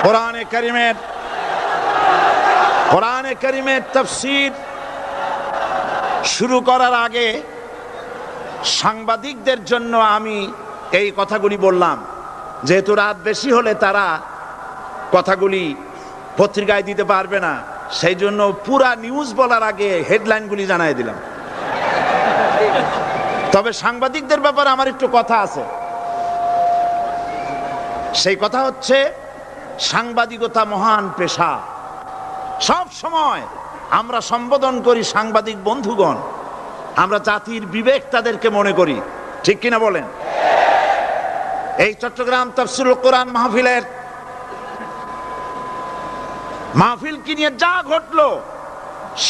কোরআনে কারিমের তাফসীর শুরু করার আগে সাংবাদিকদের জন্য আমি এই কথাগুলি বললাম, যেহেতু রাত বেশি হলে তারা কথাগুলি পত্রিকায় দিতে পারবে না, সেই জন্য পুরা নিউজ বলার আগে হেডলাইনগুলি জানাই দিলাম। তবে সাংবাদিকদের ব্যাপারে আমার একটু কথা আছে। সেই কথা হচ্ছে, সাংবাদিকতা মহান পেশা। সব সময় আমরা সম্বোধন করি সাংবাদিক বন্ধুগণ, আমরা জাতির বিবেক তাদেরকে মনে করি, ঠিক কিনা বলেন? এই চট্টগ্রাম তাফসীরুল কোরআন মাহফিল কি নিয়ে যা ঘটলো,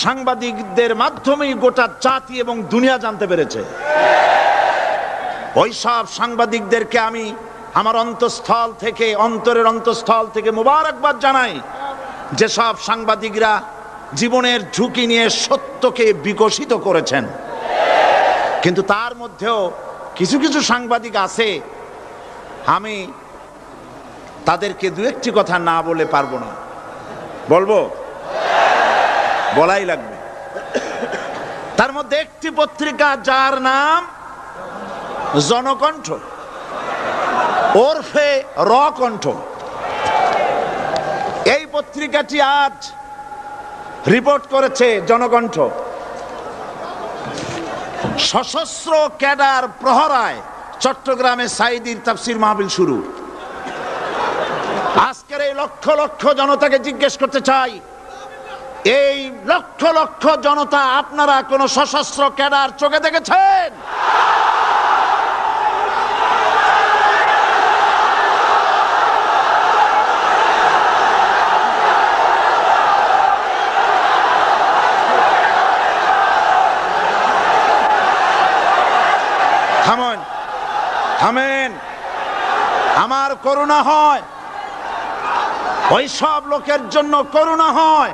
সাংবাদিকদের মাধ্যমেই গোটা জাতি এবং দুনিয়া জানতে পেরেছে। ওই সব সাংবাদিকদেরকে আমি আমার অন্তরের অন্তঃস্থল থেকে মোবারকবাদ জানাই, যে সব সাংবাদিকরা জীবনের ঝুঁকি নিয়ে সত্যকে বিকশিত করেছেন। কিন্তু তার মধ্যেও কিছু কিছু সাংবাদিক আছে, আমি তাদেরকে দু একটি কথা না বলে পারবো না। বলবো? বলাই লাগবে। তার মধ্যে একটি পত্রিকা, যার নাম জনকণ্ঠ ওরফে রকণ্ঠ, এই পত্রিকাটি আজ রিপোর্ট করেছে, জনকণ্ঠ, সশস্ত্র ক্যাডার প্রহরায় চট্টগ্রামে সাঈদীর তাফসীর মাহফিল শুরু। আজকের এই লক্ষ লক্ষ জনতাকে জিজ্ঞেস করতে চাই, এই লক্ষ লক্ষ জনতা আপনারা কোন সশস্ত্র ক্যাডার চোখে দেখেছেন? থামেন। আমার করুণা হয়, ওই সব লোকের জন্য করুণা হয়।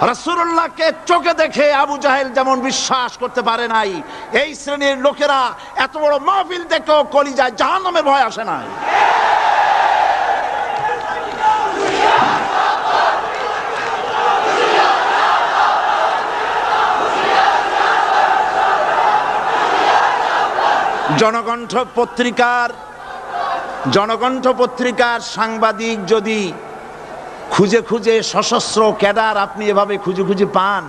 রাসূলুল্লাহকে চোখে দেখে আবু জাহেল যেমন বিশ্বাস করতে পারে নাই, এই শ্রেণীর লোকেরা এত বড় মাহফিল দেখেও কলিজায় জাহান্নামের ভয় আসে নাই। জনকণ্ঠ পত্রিকার সাংবাদিক যদি খুঁজে খুঁজে সশস্ত্র ক্যাডার আপনি এভাবে খুঁজে খুঁজে পান,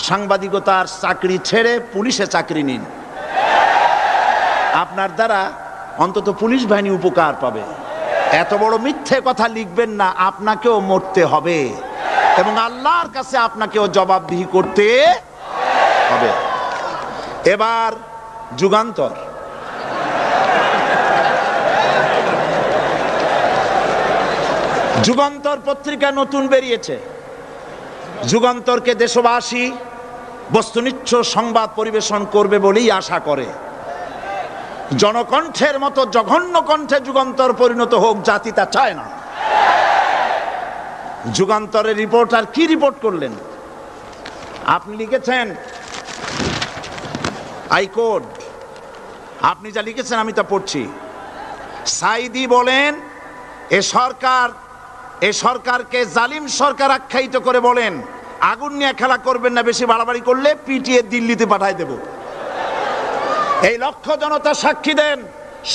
সাংবাদিকতার চাকরি ছেড়ে পুলিশে চাকরি নিন। আপনার দ্বারা অন্তত পুলিশ বাহিনী উপকার পাবে। এত বড় মিথ্যে কথা লিখবেন না, আপনাকেও মরতে হবে এবং আল্লাহর কাছে আপনাকেও জবাবদিহি করতে হবে। এবার যুগান্তর পত্রিকা নতুন বেরিয়েছে। যুগান্তরকে দেশবাসী বস্তুনিষ্ঠ সংবাদ পরিবেশন করবে বলেই আশা করে। জনকণ্ঠের মতো জঘন্য কণ্ঠে যুগান্তর পরিণত হোক, জাতি তা চায় না। যুগান্তরের রিপোর্টার কি রিপোর্ট করলেন? আপনি লিখেছেন হাইকোর্ট, আপনি যা লিখেছেন আমি তা পড়ছি। সাঈদী বলেন, এ সরকারকে জালিম সরকার আখ্যায়িত করে বলেন, আগুন নিয়ে খেলা করবেন না, বেশি বাড়াবাড়ি করলে পিটিয়ে দিল্লিতে পাঠাই দেব। এই লক্ষ জনতা সাক্ষী দেন,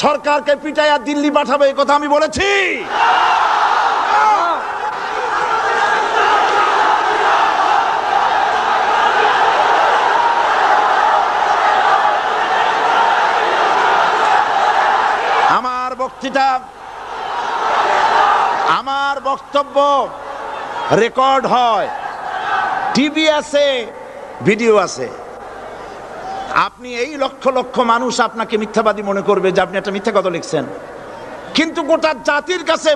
সরকারকে পিটাইয়া দিল্লি পাঠাবে এই কথা আমি বলেছি? আমার বক্তব্য রেকর্ড হয়, টিভি আছে, ভিডিও আছে। আপনি এই লক্ষ লক্ষ মানুষ আপনাকে মিথ্যাবাদী মনে করবে যে আপনি একটা মিথ্যা কথা লিখছেন, কিন্তু গোটা জাতির কাছে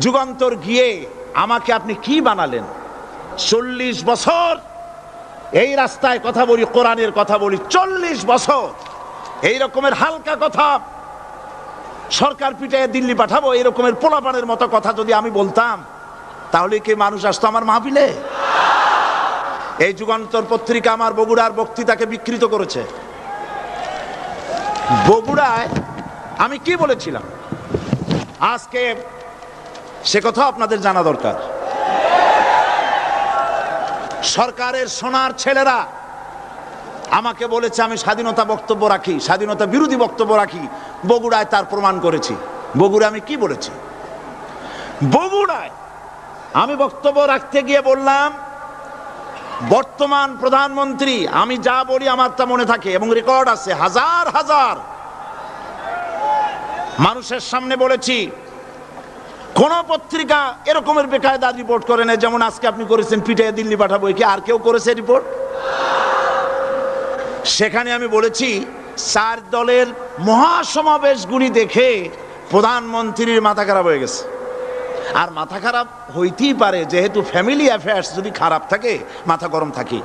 যুগান্তর গিয়ে আমাকে আপনি কি বানালেন? 40 বছর এই রাস্তায় কথা বলি, কোরআনের কথা বলি, 40 বছর এই রকমের হালকা কথা, সরকার পিটাইয়ে দিল্লি পাঠাবো এই রকমের পোলাপানের মতো কথা যদি আমি বলতাম, তাহলে কি মানুষ আসতো আমার মাহফিলে? এই যুগান্তর পত্রিকা আমার বগুড়ার বক্তৃতাকে বিকৃত করেছে। বগুড়ায় আমি কি বলেছিলাম? আজকে সে কথা আপনাদের জানা দরকার। সরকারের সোনার ছেলেরা আমাকে বলেছে আমি স্বাধীনতা বক্তব্য রাখি, স্বাধীনতা বিরোধী বক্তব্য রাখি। বগুড়ায় তার প্রমাণ করেছি। বগুড়ায় আমি কি বলেছি? বগুড়ায় আমি বক্তব্য রাখতে গিয়ে বললাম, বর্তমান প্রধানমন্ত্রী, আমি যা বলি আমার তা মনে থাকে এবং রেকর্ড আছে, হাজার হাজার মানুষের সামনে বলেছি। কোন পত্রিকা এরকমের বেকায়দা রিপোর্ট করে না যেমন আজকে আপনি করেছেন, পিটাইয়া দিল্লি পাঠাবো। কি আর কেউ করেছে রিপোর্ট? সেখানে আমি বলেছি 4 দলের মহাসমাবেশগুলি দেখে প্রধানমন্ত্রীর মাথা খারাপ হয়ে গেছে। আর মাথা খারাপ হইতেই পারে, যেহেতু ফ্যামিলি অ্যাফেয়ার্স যদি খারাপ থাকে মাথা গরম থাকে।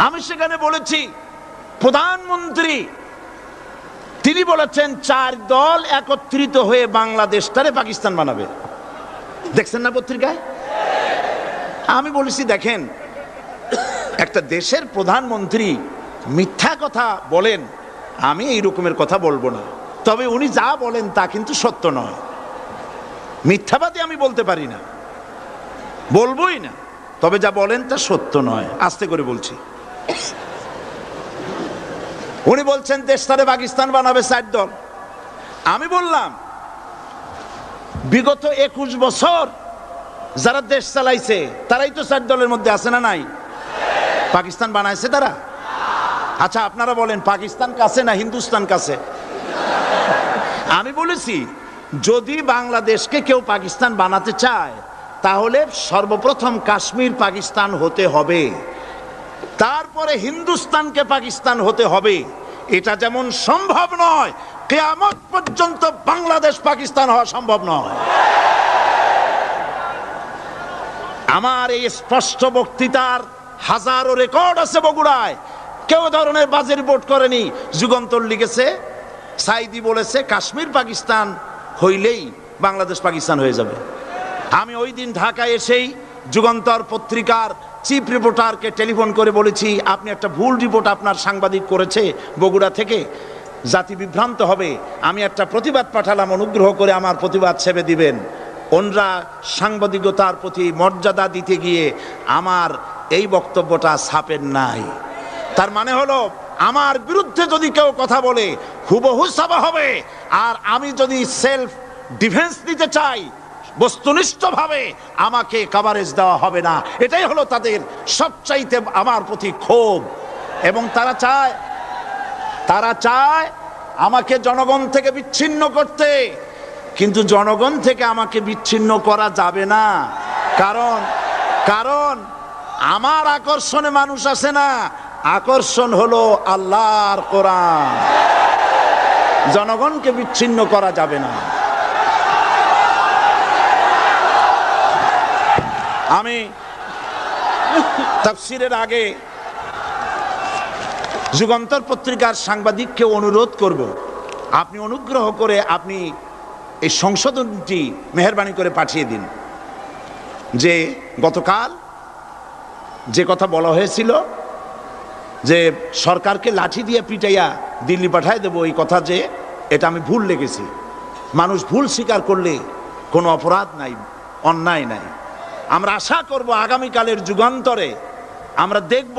আমি সেখানে বলেছি প্রধানমন্ত্রী তিনি বলেছেন 4 দল একত্রিত হয়ে বাংলাদেশটারে পাকিস্তান বানাবে। দেখছেন না পত্রিকায়? আমি বলেছি দেখেন, একটা দেশের প্রধানমন্ত্রী মিথ্যা কথা বলেন, আমি এই রকমের কথা বলবো না, তবে উনি যা বলেন তা কিন্তু সত্য নয়। মিথ্যাবাদী আমি বলতে পারি না, বলবোই না, তবে যা বলেন তা সত্য নয়। আস্তে করে বলছি। উনি বলছেন দেশটারে পাকিস্তান বানাবে 4 দল। আমি বললাম বিগত 21 বছর যারা দেশ চালাইছে তারাই তো 4 দলের মধ্যে আছে না নাই? পাকিস্তান বানাইছে তারা? আচ্ছা আপনারা বলেন পাকিস্তান কাছে না হিন্দুস্তান কাছে? আমি বলেছি যদি বাংলাদেশকে কেউ পাকিস্তান বানাতে চায় তাহলে সর্বপ্রথম কাশ্মীর পাকিস্তান হতে হবে, তারপরে হিন্দুস্তানকে পাকিস্তান হতে হবে। এটা যেমন সম্ভব নয়, কিয়ামত পর্যন্ত বাংলাদেশ পাকিস্তান হওয়া সম্ভব নয়। আমার এই স্পষ্ট বক্তৃতার হাজারো রেকর্ড আছে বগুড়ায়। কেউ ধরনের বাজে রিপোর্ট করেনি। যুগান্তর লিখেছে, সাইদি বলেছে কাশ্মীর পাকিস্তান হইলেই বাংলাদেশ পাকিস্তান হয়ে যাবে। আমি ওই দিন ঢাকায় এসেই যুগান্তর পত্রিকার চিফ রিপোর্টারকে টেলিফোন করে বলেছি আপনি একটা ভুল রিপোর্ট আপনার সাংবাদিক করেছে বগুড়া থেকে, জাতি বিভ্রান্ত হবে। আমি একটা প্রতিবাদ পাঠালাম, অনুগ্রহ করে আমার প্রতিবাদ ছেপে দিবেন। ওনরা সাংবাদিকতার প্রতি মর্যাদা দিতে গিয়ে আমার এই বক্তব্যটা ছাপেন নাই। তার মানে হলো আমার বিরুদ্ধে যদি কেউ কথা বলে হুবহু ছাপা হবে, আর আমি যদি সেলফ ডিফেন্স দিতে চাই বস্তুনিষ্ঠভাবে আমাকে কভারেজ দেওয়া হবে না। এটাই হলো তাদের সবচাইতে আমার প্রতি ক্ষোভ। এবং তারা চায় আমাকে জনগণ থেকে বিচ্ছিন্ন করতে, কিন্তু জনগণ থেকে আমাকে বিচ্ছিন্ন করা যাবে না। কারণ আমার আকর্ষণে মানুষ আসে না, আকর্ষণ হলো আল্লাহর কোরআন। জনগণকে বিচ্ছিন্ন করা যাবে না। আমি তাফসীরের আগে যুগান্তর পত্রিকার সাংবাদিককে অনুরোধ করব, আপনি অনুগ্রহ করে আপনি এই সংশোধনটি মেহেরবানি করে পাঠিয়ে দিন যে গতকাল যে কথা বলা হয়েছিল যে সরকারকে লাঠি দিয়ে পিটাইয়া দিল্লি পাঠায় দেবো, এই কথা যে এটা আমি ভুল লিখেছি। মানুষ ভুল স্বীকার করলে কোনো অপরাধ নাই, অন্যায় নাই। আমরা আশা করব আগামীকালের যুগান্তরে আমরা দেখব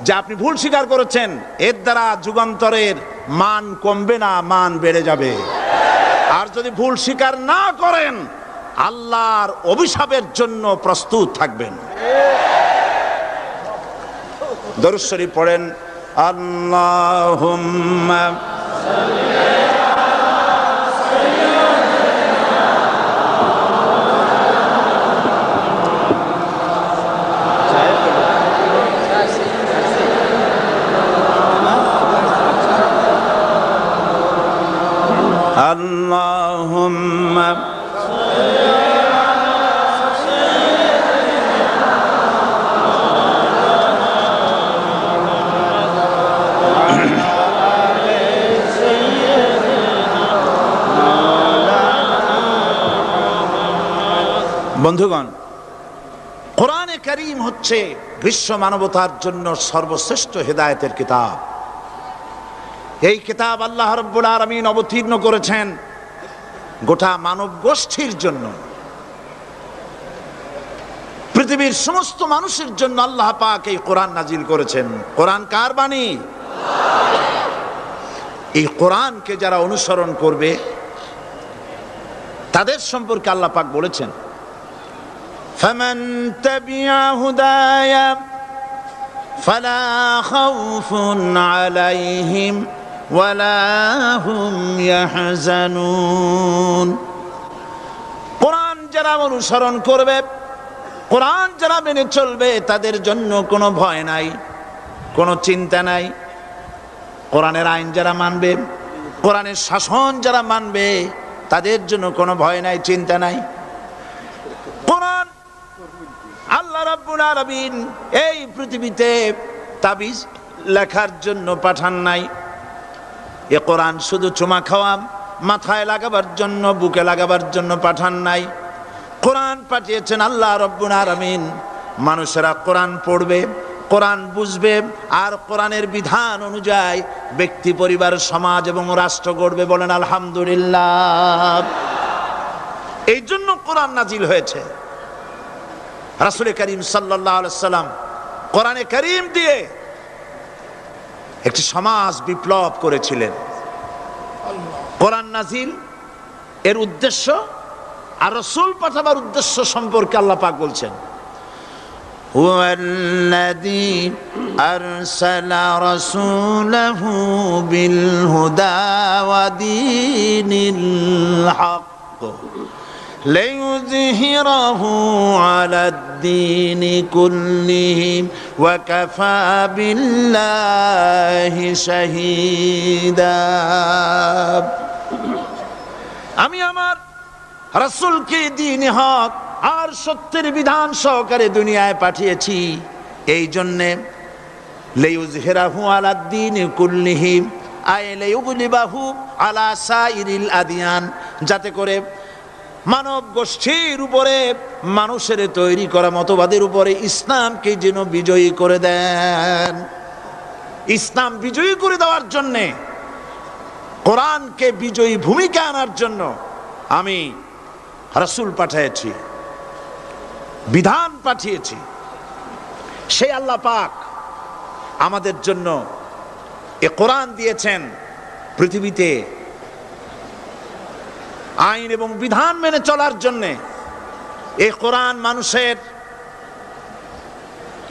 যে আপনি ভুল স্বীকার করেছেন, এর দ্বারা যুগান্তরের মান কমবে না, মান বেড়ে যাবে। আর যদি ভুল স্বীকার না করেন আল্লাহর অভিশাপের জন্য প্রস্তুত থাকবেন। দরুদ শরীফ পড়েন, আল্লাহুম্মা আল্লাহুম্মা বন্ধুগণ, কোরআনে কারীম হচ্ছে বিশ্ব মানবতার জন্য সর্বশ্রেষ্ঠ হেদায়েতের কিতাব। এই কিতাব আল্লাহ রাব্বুল আলামিন অবতীর্ণ করেছেন গোটা মানব গোষ্ঠীর জন্য, পৃথিবীর সমস্ত মানুষের জন্য আল্লাহ পাক এই কোরআন নাজিল করেছেন। কোরআন কার বাণী? এই কোরআনকে যারা অনুসরণ করবে তাদের সম্পর্কে আল্লাহ পাক বলেছেন, ফামান তাবিআ হুদায়া ফালা খাউফুন আলাইহিম ওয়ালা হুম ইয়াহজানুন। কোরআন যারা অনুসরণ করবে, কোরআন যারা মেনে চলবে, তাদের জন্য কোনো ভয় নাই, কোনো চিন্তা নাই। কোরআনের আইন যারা মানবে, কোরআনের শাসন যারা মানবে, তাদের জন্য কোনো ভয় নাই, চিন্তা নাই। কোরআন আল্লাহ রাব্বুল আলামিন এই পৃথিবীতে তাবিজ লেখার জন্য পাঠান নাই। এ কোরআন শুধু চুমা খাওয়া, মাথায় লাগাবার জন্য, বুকে লাগাবার জন্য পাঠান নাই। কোরআন পাঠিয়েছেন আল্লাহ রাব্বুল আলামিন, মানুষেরা কোরআন পড়বে, কোরআন বুঝবে, আর কোরআনের বিধান অনুযায়ী ব্যক্তি, পরিবার, সমাজ এবং রাষ্ট্র গড়বে। বলেন আলহামদুলিল্লাহ। এই জন্য কোরআন নাজিল হয়েছে। রাসূল করিম সাল্লাল্লাহু আলাইহি সাল্লাম কোরআনে কারীম দিয়ে একটি সমাজ বিপ্লব করেছিলেন। কোরআন নাজিল এর উদ্দেশ্য আর রাসূল পাঠাবার উদ্দেশ্য সম্পর্কে আল্লাহ পাক বলছেন, হুয়াল্লাযী আরসালা রাসূলাহু বিল হুদা ওয়া দীনিল হক লিইয়ুযহিরাহু আলাদ-দীনি কুল্লিহি ওয়া কাফা বিল্লাহি শাহীদা। আমি আমার রাসূলকে দ্বীনে হক আর সত্যের বিধান সহকারে দুনিয়ায় পাঠিয়েছি। এই জন্যে লিইয়ুযহিরাহু আলাদ-দীনি কুল্লিহি আই লিইয়ুগলিবাহু আলা সাইরিল আদিয়ান, যাতে করে মানব গোষ্ঠীর উপরে, মানুষের তৈরি করা মতবাদের উপরে ইসলামকে যেন বিজয়ী করে দেন। ইসলাম বিজয়ী করে দেওয়ার জন্যে, কোরআনকে বিজয়ী ভূমিকা আনার জন্য আমি রাসূল পাঠিয়েছি, বিধান পাঠিয়েছি। সেই আল্লাহ পাক আমাদের জন্য এ কোরআন দিয়েছেন পৃথিবীতে আইন এবং বিধান মেনে চলার জন্যে। এই কোরআন মানুষের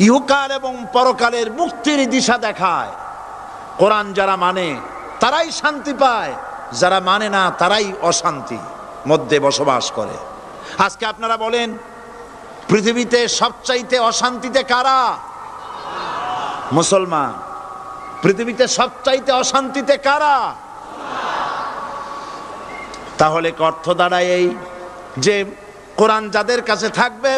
ইহকাল এবং পরকালের মুক্তির দিশা দেখায়। কোরআন যারা মানে তারাই শান্তি পায়, যারা মানে না তারাই অশান্তি মধ্যে বসবাস করে। আজকে আপনারা বলেন, পৃথিবীতে সবচাইতে অশান্তিতে কারা? মুসলমান। পৃথিবীতে সবচাইতে অশান্তিতে কারা? তাহলে অর্থ দাঁড়ায় এই যে কোরআন যাদের কাছে থাকবে,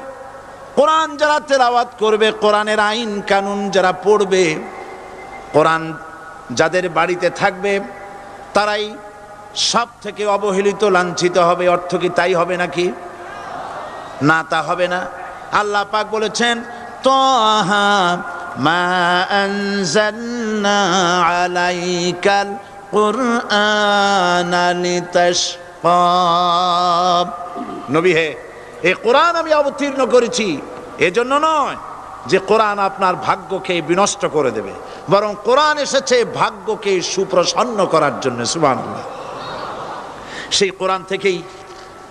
কোরআন যারা তেলাওয়াত করবে, কোরআনের আইন কানুন যারা পড়বে, কোরআন যাদের বাড়িতে থাকবে, তারাই সব থেকে অবহেলিত, লাঞ্ছিত হবে। অর্থ কি তাই হবে নাকি? না, তা হবে না। আল্লাহ পাক বলেছেন, তাহা মা আনজালনা আলাইকাল কুরআনা লিতাশকা। নবী হে, এই কোরআন আমি অবতীর্ণ করেছি এজন্য নয় যে কোরআন আপনার ভাগ্যকে বিনষ্ট করে দেবে, বরং কোরআন এসেছে ভাগ্যকে সুপ্রসন্ন করার জন্য। সুবহানাল্লাহ। সেই কোরআন থেকেই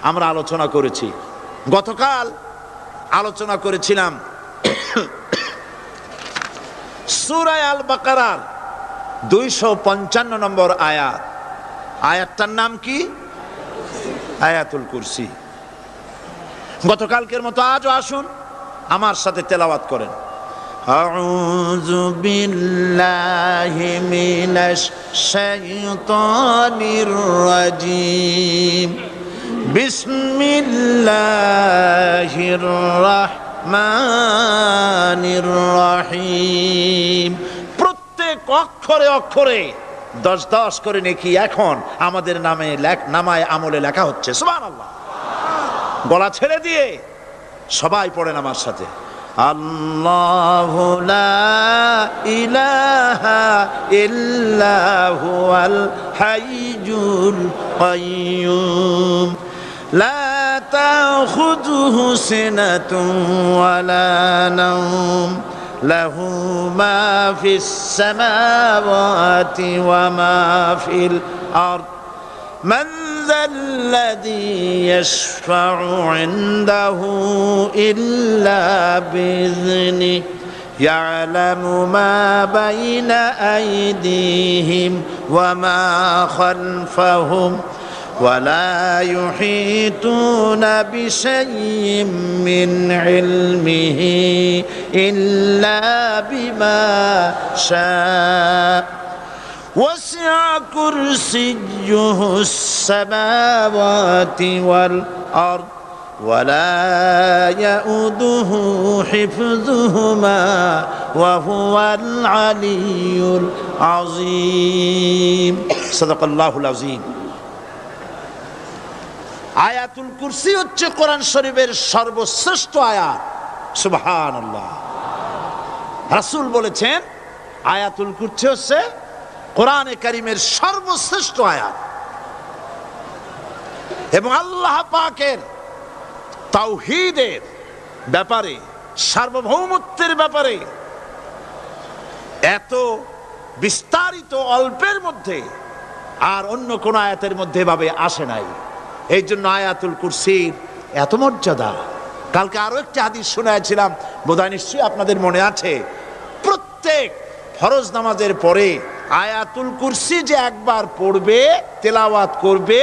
আমরা আলোচনা করেছি। গতকাল আলোচনা করেছিলাম সূরা আল বাকারার 255 নম্বর আয়াত। আয়াতটার নাম কি? আয়াতুল কুরসি। গতকালকের মতো আজও আসুন আমার সাথে তেলাওয়াত করেন। আউযু বিল্লাহি মিনাশ শাইতানির রাজিম। বিসমিল্লাহির রাহমানির রাহিম। প্রত্যেক অক্ষরে অক্ষরে 10-10 করে নেকি এখন আমাদের নামায় আমলে লেখা হচ্ছে। সুবহানাল্লাহ। গলা ছেড়ে দিয়ে সবাই পড়েন আমার সাথে। আল্লাহু লা ইলাহা ইল্লা হুয়াল হাইয়ুল কাইয়্যুম লা তাখুযুহু সিনাতুন ওয়ালা নাওম লাহু মা ফিস সামাওয়াতি ওয়া মা ফিল আরদ মান যাল্লাযী ইয়াশফা'ু 'ইনদাহু ইল্লা বিইذনিহি ইয়া'লামু মা বাইনা আইদিহিম ওয়া মা খালফাহুম ولا يحيطون بشيء من علمه إلا بما شاء وسع كرسيه السماوات والأرض ولا يؤوده حفظهما وهو العلي العظيم صدق الله العظيم আয়াতুল কুরসি হচ্ছে কোরআন শরীফের সর্বশ্রেষ্ঠ আয়াত। সুবহানাল্লাহ। রাসূল বলেছেন আয়াতুল কুরসি হচ্ছে কোরআনে কারীমের সর্বশ্রেষ্ঠ আয়াত এবং আল্লাহ পাকের তাওহীদের ব্যাপারে, সার্বভৌমত্বের ব্যাপারে এত বিস্তারিত অল্পের মধ্যে আর অন্য কোন আয়াতের মধ্যে ভাবে আসে নাই। এই জন্য আয়াতুল কুরসির এত মর্যাদা। কালকে আরো একটি হাদিস শোনাইছিলাম, বোধহয় নিশ্চয়ই আপনাদের মনে আছে, প্রত্যেক ফরজ নামাজের পরে আয়াতুল কুরসি যে একবার পড়বে, তেলাওয়াত করবে,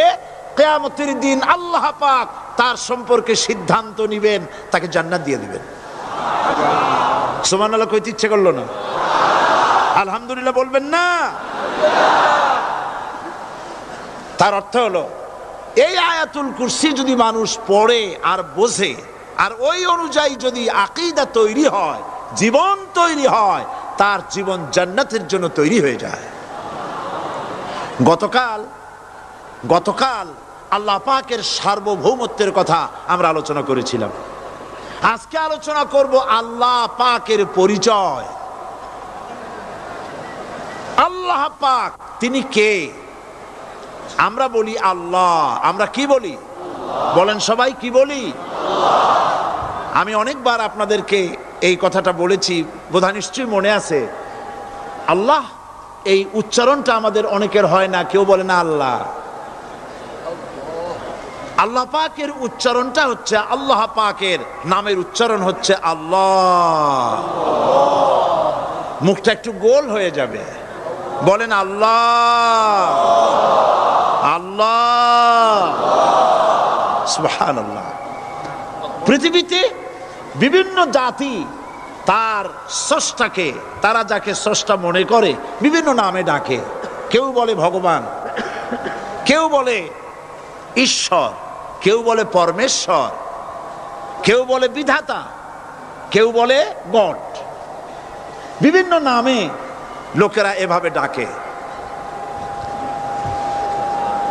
কিয়ামতের দিন আল্লাহ পাক তার সম্পর্কে সিদ্ধান্ত নেবেন, তাকে জান্নাত দিয়ে দিবেন। সুবহানাল্লাহ কইতে ইচ্ছে করলো না? আলহামদুলিল্লাহ বলবেন না? তার অর্থ হলো এই আয়াতুল কুরসি যদি মানুষ পড়ে আর বোঝে আর ওই অনুযায়ী যদি আকীদা তৈরি হয়, জীবন তৈরি হয়, তার জীবন জান্নাতের জন্য তৈরি হয়ে যায়। গতকাল আল্লাহ পাকের সার্বভৌমত্বের কথা আমরা আলোচনা করেছিলাম। আজকে আলোচনা করব আল্লাহ পাকের পরিচয়। আল্লাহ পাক তিনি কে? আমরা বলি আল্লাহ। আমরা কি বলি? বলেন সবাই, কি বলি? আমি অনেকবার আপনাদেরকে এই কথাটা বলেছি, বোধহয় নিশ্চয়ই মনে আছে। আল্লাহ এই উচ্চারণটা আমাদের অনেকের হয় না, কেউ বলে না আল্লাহ। আল্লাহ পাকের উচ্চারণটা হচ্ছে, আল্লাহ পাকের নামের উচ্চারণ হচ্ছে আল্লাহ। মুখটা একটু গোল হয়ে যাবে, বলেন আল্লাহ আল্লাহ সুবহানাল্লাহ। পৃথিবীতে বিভিন্ন জাতি তার স্রষ্টাকে, তারা যাকে স্রষ্টা মনে করে, বিভিন্ন নামে ডাকে। কেউ বলে ভগবান, কেউ বলে ঈশ্বর, কেউ বলে পরমেশ্বর, কেউ বলে বিধাতা, কেউ বলে গড। বিভিন্ন নামে লোকেরা এভাবে ডাকে।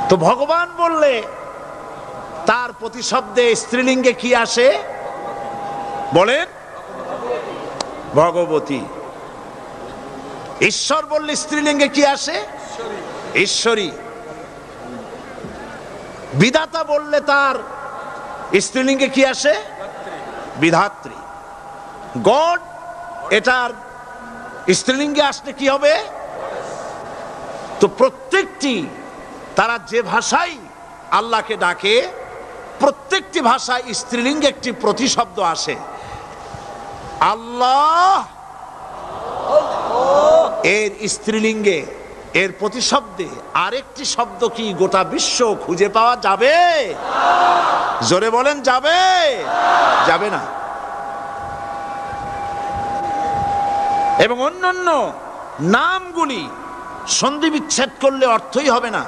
তো ভগবান বললে তার প্রতিশব্দে স্ত্রীলিঙ্গে কি আসে? বলেন ভগবতী। ঈশ্বর বললে স্ত্রীলিঙ্গে কি আসে? ঈশ্বরী। বিধাতা বললে তার স্ত্রীলিঙ্গে কি আসে? বিধাত্রী। গড, এটার স্ত্রীলিঙ্গে আসলে কি হবে? তো প্রত্যেকটি, তারা যে ভাষায় আল্লাহকে ডাকে, প্রত্যেকটি ভাষায় স্ত্রীলিঙ্গে একটি প্রতিশব্দ আসে। আল্লাহ এর স্ত্রীলিঙ্গে, এর প্রতিশব্দে আরেকটি শব্দ কি গোটা বিশ্ব খুঁজে পাওয়া যাবে? জোরে বলেন, যাবে? যাবে না। এবং অন্যান্য নামগুলি সন্ধি বিচ্ছেদ করলে অর্থই হবে না।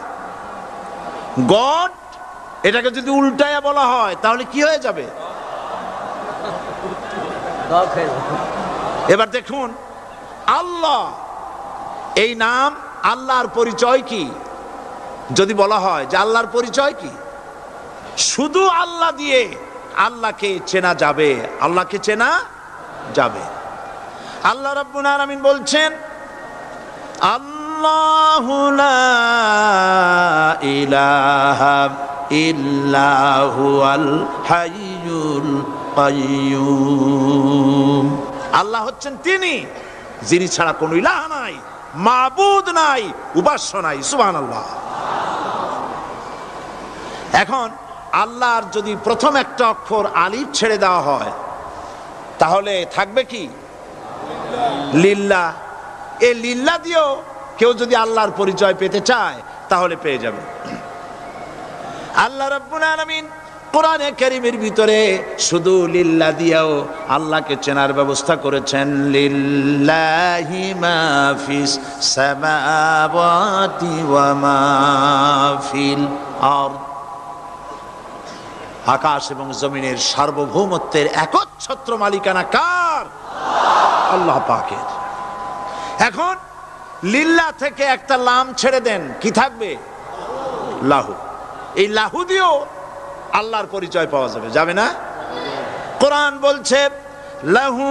গড, এটাকে যদি উল্টায়া বলা হয় তাহলে কি হয়ে যাবে? এবার দেখুন, আল্লাহ এই নাম, আল্লাহর পরিচয় কি? যদি বলা হয় যে আল্লাহর পরিচয় কি, শুধু আল্লাহ দিয়ে আল্লাহকে চেনা যাবে। আল্লাহকে চেনা যাবে। আল্লাহ রাব্বুল আলামিন বলছেন, আল্লাহু লা ইলাহা ইল্লা হুয়াল হাইয়ুল কাইয়্যুম। আল্লাহ হচ্ছেন তিনি যিনি ছাড়া কোনো ইলাহ নাই, মাবুদ নাই, উপাস্য নাই। সুবহানাল্লাহ। এখন আল্লাহর যদি প্রথম একটা অক্ষর আলিফ ছেড়ে দেওয়া হয় তাহলে থাকবে কি? লিল্লাহ। এই লিল্লাহ দিয়েও কেউ যদি আল্লাহর পরিচয় পেতে চায় তাহলে পেয়ে যাবে। আল্লাহ রাব্বুল আলামিন কোরআনে কারীমের ভিতরে শুধু লিল্লাহ দিয়েও আল্লাহকে চেনার ব্যবস্থা করেছেন। লিল্লাহি মা ফিস সামাওয়াতি ওয়া মা ফিল আরদ। আকাশ এবং জমিনের সার্বভৌমত্বের একচ্ছত্র মালিকানা কার? আল্লাহ পাকের। এখন লিল্লাহ থেকে একটা লাম ছেড়ে দেন, কি থাকবে? লাহু। এই লাহু দিয়েও আল্লাহর পরিচয় পাওয়া যাবে, যাবে না? কোরআন বলছে, লাহু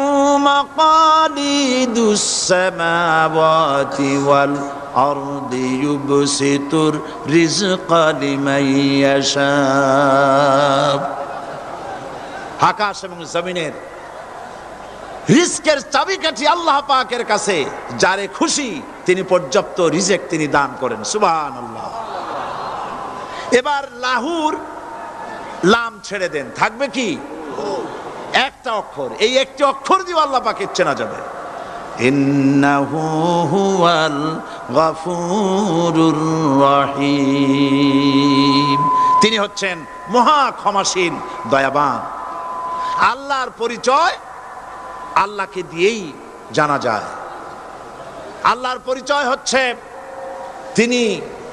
মাকালিদুস সামাওয়াতি ওয়াল আরদি ইউবসিতুর রিজকা লিমান ইয়াশা। আকাশ এবং জমিনের রিজকের চাবিকাঠি আল্লাহ পাকের কাছে, যারে খুশি তিনি পর্যাপ্ত রিজেক তিনি দান করেন। সুবহানাল্লাহ। এবার লাহুর লাম ছেড়ে দেন, থাকবে কি? একটা অক্ষর। এই একটি অক্ষর দিয়ে আল্লাহ পাকের চেনা যাবে। ইন্নাহু হুয়াল গফুরুর রহিম। তিনি হচ্ছেন মহা ক্ষমাশীল, দয়াবান। আল্লাহর পরিচয় আল্লাহকে দিয়েই জানা যায়। আল্লাহর পরিচয় হচ্ছে তিনি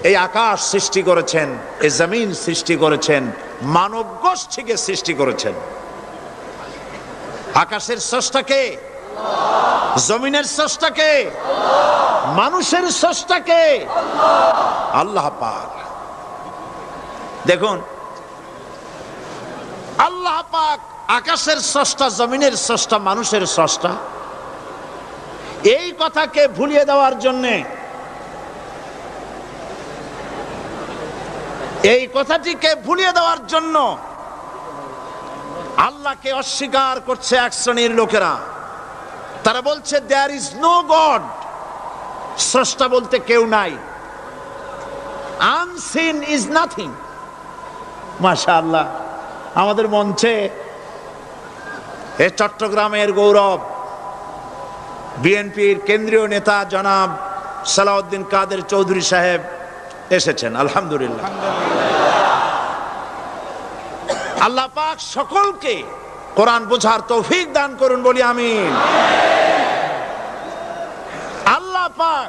এই আকাশ সৃষ্টি করেছেন, এই জমিন সৃষ্টি করেছেন, মানব গোষ্ঠীকে সৃষ্টি করেছেন। আকাশের স্রষ্টাকে, জমিনের স্রষ্টাকে, মানুষের স্রষ্টাকে আল্লাহ পাক। দেখুন, আল্লাহ পাক আকাশের স্রষ্টা, জমিনের স্রষ্টা, মানুষের স্রষ্টা। এই কথাকে ভুলিয়ে দেওয়ার জন্যে, এই কথাটিকে ভুলিয়ে দেওয়ার জন্য আল্লাহকে অস্বীকার করছে এক শ্রেণীর লোকেরা। তারা বলছে দেয়ার ইজ নো গড, স্রষ্টা বলতে কেউ নাই, আনসিন ইজ নাথিং। মাশাআল্লাহ, আমাদের মঞ্চে এই চট্টগ্রামের গৌরব বিএনপির কেন্দ্রীয় নেতা জনাব সালাউদ্দিন কাদের চৌধুরী সাহেব এসেছেন। আলহামদুলিল্লাহ। আল্লাহ পাক সকলকে কোরআন বোঝার তৌফিক দান করুন, বলি আমিন। আল্লাহ পাক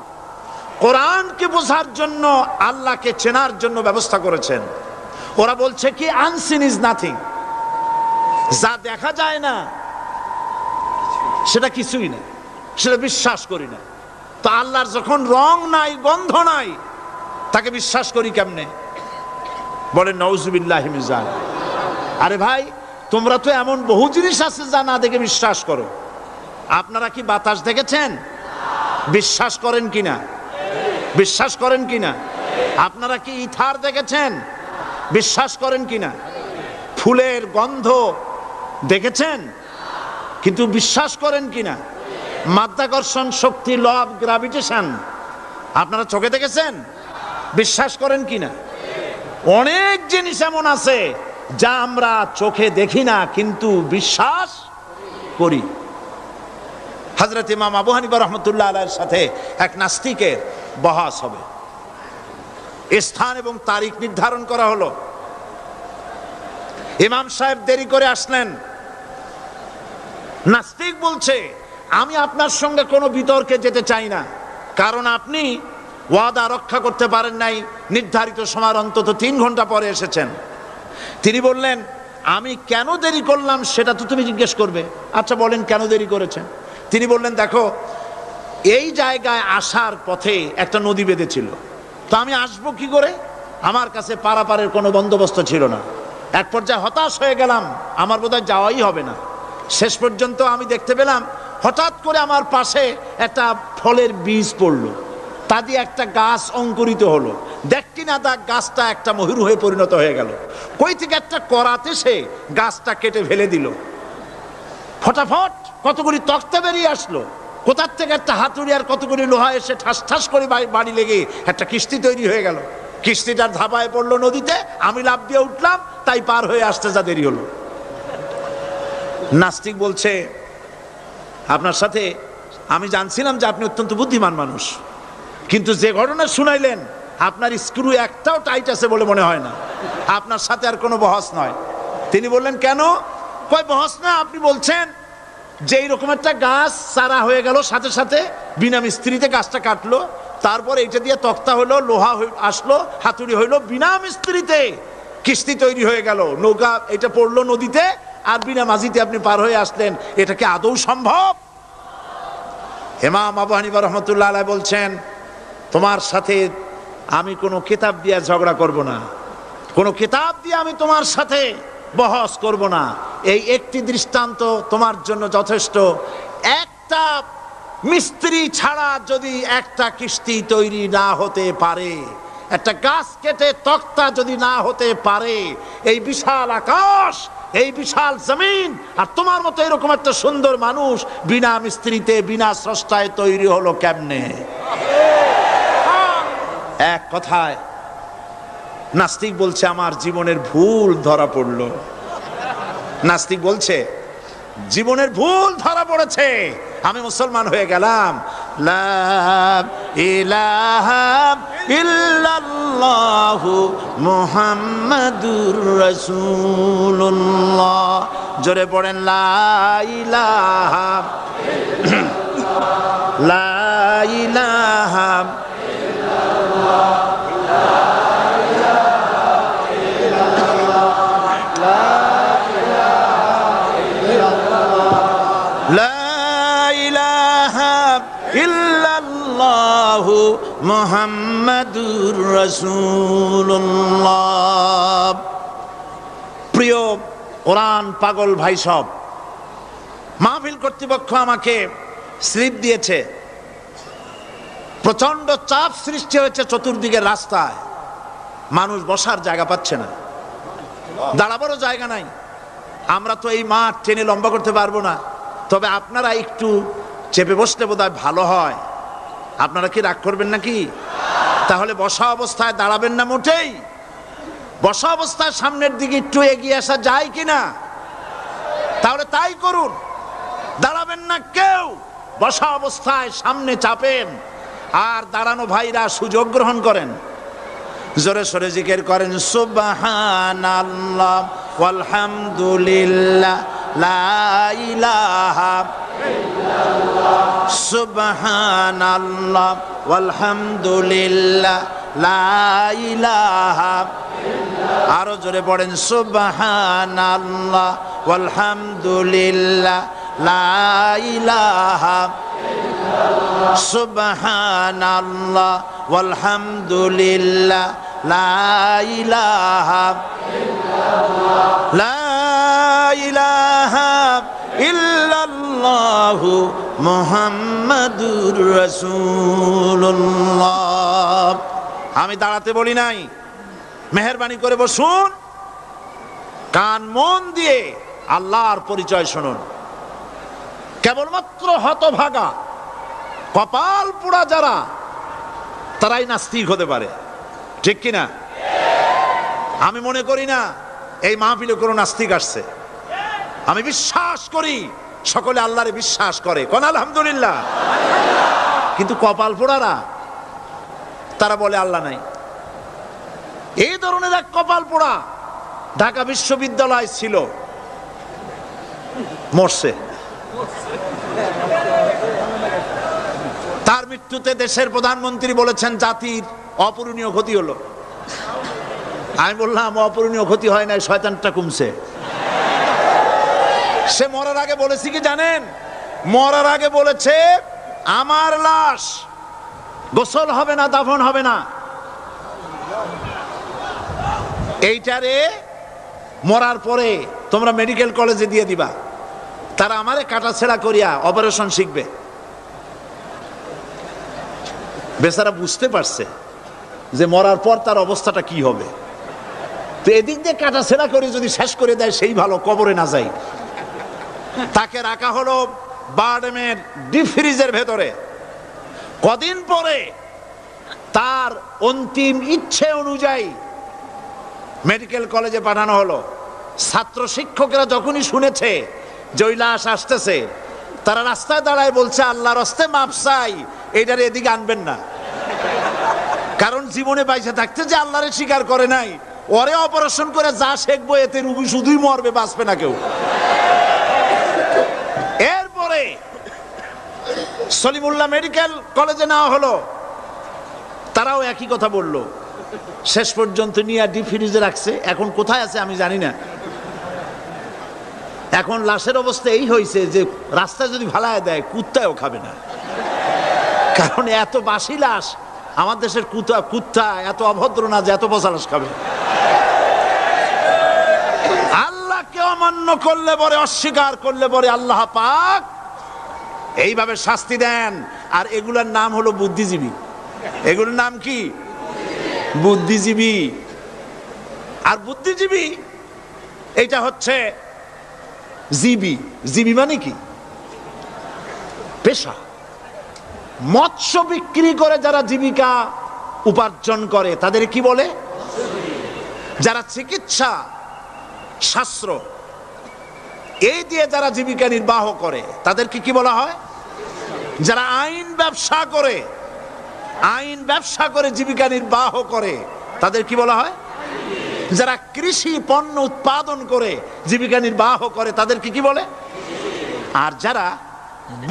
কোরআনকে বোঝার জন্য, আল্লাহকে চেনার জন্য ব্যবস্থা করেছেন। ওরা বলছে কি আনসিন ইজ নাথিং, যা দেখা যায় না সেটা কিছুই না, সেটা বিশ্বাস করি না। তো আল্লাহর যখন রং নাই, গন্ধ নাই, তাকে বিশ্বাস করি কেমনে? বলেন নাউজুবিল্লাহি মিন যালিক। আরে ভাই, তোমরা তো এমন বহু জিনিস আছে যা না দেখে বিশ্বাস করো। আপনারা কি বাতাস দেখেছেন? বিশ্বাস করেন কিনা? বিশ্বাস করেন কিনা? আপনারা কি ইথার দেখেছেন? বিশ্বাস করেন কিনা? ফুলের গন্ধ দেখেছেন কিন্তু বিশ্বাস করেন কিনা? মাধ্যাকর্ষণ শক্তি, ল অফ গ্রাভিটেশন আপনারা চোখে দেখেছেন? বিশ্বাস করেন কিনা? অনেক জিনিস এমন আছে যা আমরা চোখে দেখি না কিন্তু বিশ্বাস করি। হযরত ইমাম আবু হানিফা রাহমাতুল্লাহ আলাইহির সাথে এক নাস্তিকের বহাস হবে। স্থান এবং তারিখ নির্ধারণ করা হলো। ইমাম সাহেব দেরি করে আসলেন। নাস্তিক বলছে, আমি আপনার সঙ্গে কোনো বিতর্কে যেতে চাই না, কারণ আপনি ওয়াদা রক্ষা করতে পারেন নাই, নির্ধারিত সময় অন্তত 3 ঘন্টা পরে এসেছেন। তিনি বললেন, আমি কেন দেরি করলাম সেটা তো তুমি জিজ্ঞেস করবে। আচ্ছা বলেন কেন দেরি করেছেন? তিনি বললেন, দেখো এই জায়গায় আসার পথে একটা নদী বেঁধেছিল, তো আমি আসবো কি করে? আমার কাছে পারাপারের কোনো বন্দোবস্ত ছিল না। এক পর্যায়ে হতাশ হয়ে গেলাম, আমার বোধহয় যাওয়াই হবে না। শেষ পর্যন্ত আমি দেখতে পেলাম হঠাৎ করে আমার পাশে একটা ফলের বীজ পড়লো, তা দিয়ে একটা গাছ অঙ্কুরিত হলো। দেখি না তা গাছটা একটা ময়ূর হয়ে পরিণত হয়ে গেল। কই থেকে একটা করাতে সে গাছটা কেটে ফেলে দিল। ফটাফট কতগুলি তক্তা বেরিয়ে আসলো, কোথার থেকে একটা হাতুড়ি আর কতগুলি লোহা এসে ঠাস ঠাস করে বাড়ি লেগে একটা কিস্তি তৈরি হয়ে গেল। কিস্তিটার ধাপায় পড়লো নদীতে, আমি লাফ দিয়ে উঠলাম, তাই পার হয়ে আসতে যা দেরি হলো। নাস্তিক বলছে, আপনার সাথে আমি জানছিলাম যে আপনি অত্যন্ত বুদ্ধিমান মানুষ, কিন্তু যে ঘটনা শুনাইলেন আপনার স্ক্রু একটাও টাইট আছে বলে মনে হয় না, আপনার সাথে আর কোনো বহস নয়। তিনি বললেন, কেন? কয়, বহস না, আপনি বলছেন যে এইরকম একটা গাছ চারা হয়ে গেল, সাথে সাথে বিনা মিস্ত্রিতে গাছটা কাটলো, তারপর এটা দিয়ে তক্তা হলো, লোহা আসলো, হাতুড়ি হইলো, বিনা মিস্ত্রিতে কিস্তি তৈরি হয়ে গেল, নৌকা এটা পড়লো নদীতে, আর বিনা মাঝিতে আপনি পার হয়ে আসলেন। এটা কি আদৌ সম্ভব? ইমাম আবু হানিফা রহমতুল্লাহ আলাইহি বলছেন, তোমার সাথে আমি কোনো কিতাব দিয়ে ঝগড়া করব না, কোনো কিতাব দিয়ে আমি তোমার সাথে বহস করব না। এই একটি দৃষ্টান্ত তোমার জন্য যথেষ্ট। একটা মিস্ত্রি ছাড়া যদি একটা কিস্তি তৈরি না হতে পারে, একটা গাছ কেটে তক্তা যদি না হতে পারে, এই বিশাল আকাশ, এই বিশাল জমিন, আর তোমার মতো এরকম একটা সুন্দর মানুষ বিনা মিস্ত্রিতে বিনা স্রষ্টায় তৈরি হলো কেমনে? এক কথায় নাস্তিক বলছে, আমার জীবনের ভুল ধরা পড়লো। নাস্তিক বলছে, জীবনের ভুল ধরা পড়েছে, আমি মুসলমান হয়ে গেলাম। লা ইলাহা ইল্লাল্লাহু মুহাম্মাদুর রাসূলুল্লাহ। জোরে পড়েন, লা ইলাহা লা ইলাহা ইল্লাল্লাহু মুহাম্মাদুর রাসূলুল্লাহ। প্রিয় কোরআন পাগল ভাই সব, মাহফিল কর্তৃপক্ষ আমাকে স্লিপ দিয়েছে, প্রচন্ড চাপ সৃষ্টি হয়েছে চতুর্দিকের রাস্তায়, মানুষ বসার জায়গা পাচ্ছে না, দাঁড়াবারও জায়গা নাই। আমরা তো এই মাঠ টেনে লম্বা করতে পারবো না, তবে আপনারা একটু চেপে বসলে বোধহয় ভালো হয়। আপনারা কি রাগ করবেন নাকি? তাহলে বসা অবস্থায় দাঁড়াবেন না মোটেই? বসা অবস্থায় সামনের দিকে একটু এগিয়ে আসা যায় কিনা? তাহলে তাই করুন, দাঁড়াবেন না কেউ, বসা অবস্থায় সামনে চাপেন, আর দাঁড়ানো ভাইরা সুযোগ গ্রহণ করেন, জোরে সোরে জিকির করেন, সুবহানাল্লাহ ওয়ালহামদুলিল্লাহ লা ইলাহা ইল্লাল্লাহ, সুবহানাল্লাহ ওয়ালহামদুলিল্লাহ লা ইলাহা ইল্লাল্লাহ। আরো জোরে পড়েন, সুবহানাল্লাহ ওয়ালহামদুলিল্লাহ লা ইলাহা ইল্লাল্লাহ, সুবহানাল্লাহ ওয়ালহামদুলিল্লাহ লা ইলাহা ইল্লাল্লাহ, লা ইলাহা ইল্লাল্লাহু মুহাম্মাদুর রাসূলুল্লাহ। আমি দাঁড়াতে বলি নাই, মেহেরবানি করে বসুন, কান মন দিয়ে আল্লাহর পরিচয় শুনুন। কেবলমাত্র হতভাগা কপাল পোড়া যারা, তারাই নাস্তিক হতে পারে, ঠিক কিনা? আমি মনে করি না এই মাহফিলে কোনো নাস্তিক আসছে। আমি বিশ্বাস করি সকলে আল্লাহরে বিশ্বাস করে, কোন আলহামদুলিল্লাহ। কিন্তু কপাল পোড়ারা তারা বলে আল্লাহ নাই। এই ধরনের এক কপাল পোড়া ঢাকা বিশ্ববিদ্যালয় ছিল, মরছে। তার মৃত্যুতে দেশের প্রধানমন্ত্রী বলেছেন জাতির অপূরণীয় ক্ষতি হলো। আমি বললাম অপূরণীয় ক্ষতি হয় নাই, শয়তানটা কমছে। সে মরার আগে বলেছে কি জানেন? মরার আগে বলেছে, আমার লাশ গোসল হবে না, দাফন হবে না। এইটারে মরার পরে তোমরা মেডিকেল কলেজে দিয়ে দিবা, তারা আমারে কাটাছেড়া করিয়া অপারেশন শিখবে। বেচারা বুঝতে পারছে যে মরার পর তার অবস্থাটা কি হবে। তো এদিক দিয়ে কাটাছেড়া করে যদি শেষ করে দেয় সেই ভালো, কবরে না যাই। তাকে রাখা হলো বারডেমের ডিপ ফ্রিজের ভেতরে। কদিন পরে তার অন্তিম ইচ্ছে অনুযায়ী মেডিকেল কলেজে পাঠানো হলো। ছাত্র শিক্ষকরা যখনই শুনেছে যে ওই লাশ আসতেছে, তারা রাস্তায় দাঁড়ায় বলছে, আল্লাহর রাস্তায় মাপ চাই, এইটার এদিকে আনবেন না। কারণ জীবনে বাইসে থাকতে যে আল্লাহরে স্বীকার করে নাই, ওরে অপারেশন করে যা শেখবো এতে রুগী শুধুই মরবে, বাঁচবে না কেউ। এরপরে সলিমুল্লাহ মেডিকেল কলেজে নেওয়া হলো, তারাও একই কথা বলল। শেষ পর্যন্ত নিয়ে ডিপ ফ্রিজে রাখছে। এখন কোথায় আছে আমি জানি না। এখন লাশের অবস্থা এই হয়েছে যে রাস্তায় যদি ফালায় দেয় কুত্তাও খাবে না, কারণ এত বাসি লাশ। আমার দেশের কুত্তা এত অভদ্র না যে এত পচা লাশ খাবে। আল্লাহকে অমান্য করলে পরে, অস্বীকার করলে পরে আল্লাহ পাক এইভাবে শাস্তি দেন। আর এগুলোর নাম হলো বুদ্ধিজীবী। এগুলোর নাম কি? বুদ্ধিজীবী। আর বুদ্ধিজীবী এটা হচ্ছে জীবী। জীবী মানে কি? পেশা। মৎস্য বিক্রি করে যারা জীবিকা উপার্জন করে তাদের কি বলে? যারা চিকিৎসা শাস্ত্র এই দিয়ে যারা জীবিকা নির্বাহ করে তাদেরকে কি বলা হয়? যারা আইন ব্যবসা করে, আইন ব্যবসা করে জীবিকা নির্বাহ করে তাদের কি বলা হয়? যারা কৃষি পণ্য উৎপাদন করে জীবিকা নির্বাহ করে তাদেরকে কি বলে? আর যারা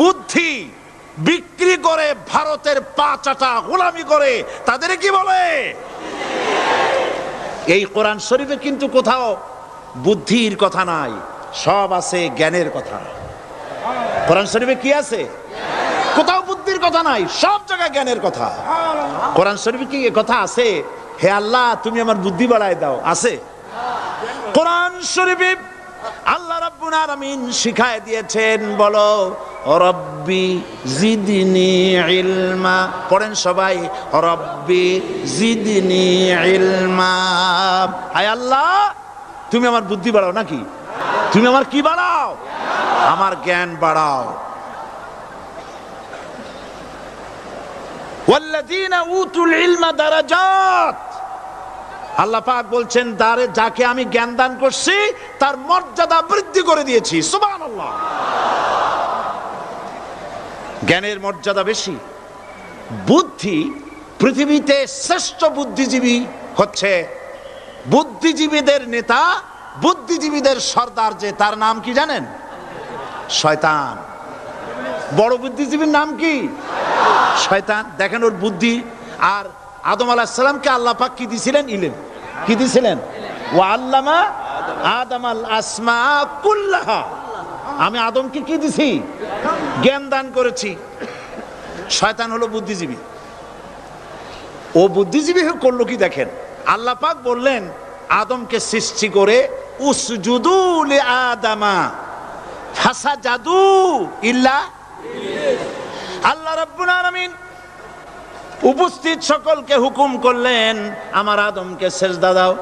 বুদ্ধি বিক্রি করে ভারতের পা চাটা গোলামি করে তাদের কি বলে? এই কোরআন শরীফে কিন্তু কোথাও বুদ্ধির কথা নাই, সব আছে জ্ঞানের কথা। কোরআন শরীফে কি আছে? কোথাও বুদ্ধির কথা নাই, সব জায়গায় জ্ঞানের কথা। কোরআন শরীফে কি কথা আছে হে আল্লাহ তুমি আমার বুদ্ধি বাড়ায় দাও? আছে? কোরআন শরীফে আল্লাহ রাব্বুল আলামিন শিখায় দিয়েছেন, বলো রব্বি জিদনি ইলমা। পড়েন সবাই, রব্বি জিদনি ইলমা। হায় আল্লাহ তুমি আমার বুদ্ধি বাড়াও। নাকি তুমি আমার কি বাড়াও? আমার জ্ঞান বাড়াও। ওয়াল্লাযীনা উতুল ইলমা দারাজাত। আল্লাহ পাক বলছেন যাকে আমি জ্ঞান দান করছি তার মর্যাদা বৃদ্ধি করে দিয়েছি। সুবহানাল্লাহ। জ্ঞানের মর্যাদা বেশি। বুদ্ধি, পৃথিবীতে শ্রেষ্ঠ বুদ্ধিজীবী হচ্ছে বুদ্ধিজীবীদের নেতা, বুদ্ধিজীবীদের সর্দার, যে তার নাম কি জানেন? শয়তান। বড় বুদ্ধিজীবীর নাম কি? শয়তান। দেখেন ওর বুদ্ধি। আর আদম আলাইহিস সালামকে আল্লাহ পাক কি দিয়েছিলেন? ইলম। কি দিয়েছিলেন? ওয়া আল্লামা আদামাল আসমা কুল্লাহা। আমি আদমকে কি দিছি? জ্ঞান দান করেছি। শয়তান হলো বুদ্ধিজীবী। ও বুদ্ধিজীবী করলো কি দেখেন, আল্লাহ পাক বললেন আদমকে সৃষ্টি করে উসজুদু লিআদামা ফাসাজাদু ইল্লা ইবলিস। আল্লাহ রাব্বুল আলামিন উপস্থিত সকলকে হুকুম করলেন আমার আদমকে সেজদা দাও।